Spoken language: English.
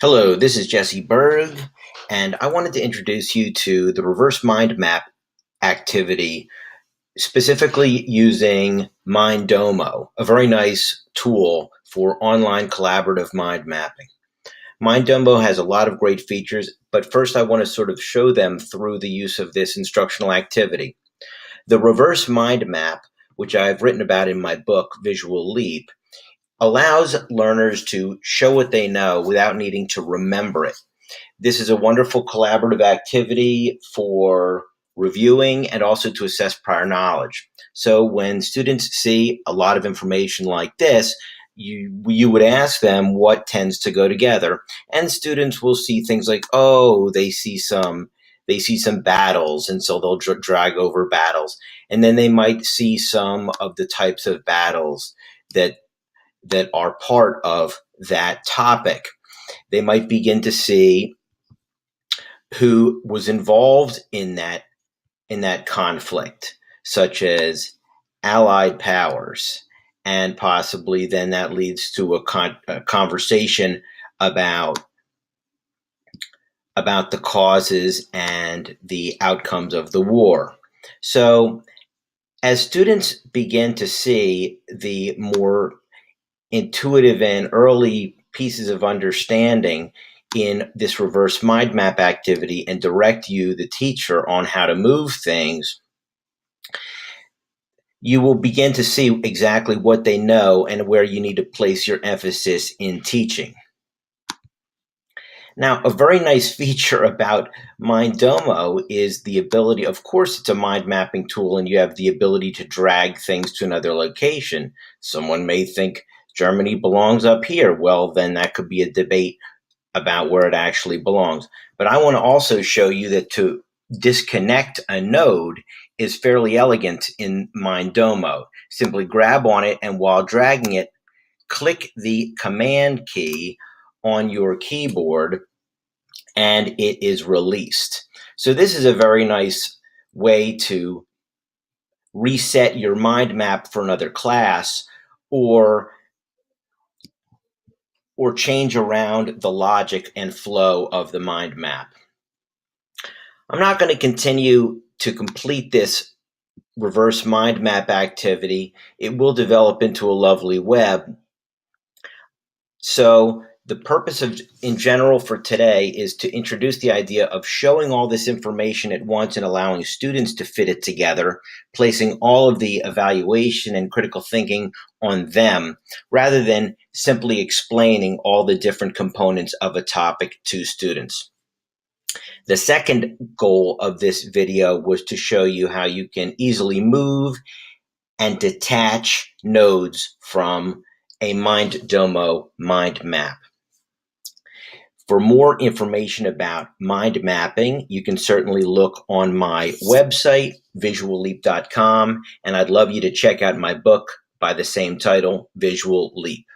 Hello, this is Jesse Berg, and I wanted to introduce you to the reverse mind map activity, specifically using Mindomo, a very nice tool for online collaborative mind mapping. Mindomo has a lot of great features, but first I want to sort of show them through the use of this instructional activity. The reverse mind map, which I've written about in my book, Visual Leap, allows learners to show what they know without needing to remember it. This is a wonderful collaborative activity for reviewing and also to assess prior knowledge. So when students see a lot of information like this, you would ask them what tends to go together, and students will see things like, oh, they see some battles, and so they'll drag over battles, and then they might see some of the types of battles that are part of that topic. They might begin to see who was involved in that conflict, such as allied powers, and possibly then that leads to a conversation about the causes and the outcomes of the war. So as students begin to see the more intuitive and early pieces of understanding in this reverse mind map activity and direct you, the teacher, on how to move things, you will begin to see exactly what they know and where you need to place your emphasis in teaching. Now, a very nice feature about Mindomo is the ability, of course, it's a mind mapping tool and you have the ability to drag things to another location. Someone may think Germany belongs up here. Well, then that could be a debate about where it actually belongs. But I want to also show you that to disconnect a node is fairly elegant in Mindomo. Simply grab on it, and while dragging it, click the command key on your keyboard, and it is released. So this is a very nice way to reset your mind map for another class, or change around the logic and flow of the mind map. I'm not going to continue to complete this reverse mind map activity. It will develop into a lovely web. So the purpose in general for today is to introduce the idea of showing all this information at once and allowing students to fit it together, placing all of the evaluation and critical thinking on them, rather than simply explaining all the different components of a topic to students. The second goal of this video was to show you how you can easily move and detach nodes from a Mindomo mind map. For more information about mind mapping, you can certainly look on my website, visualleap.com, and I'd love you to check out my book by the same title, Visual Leap.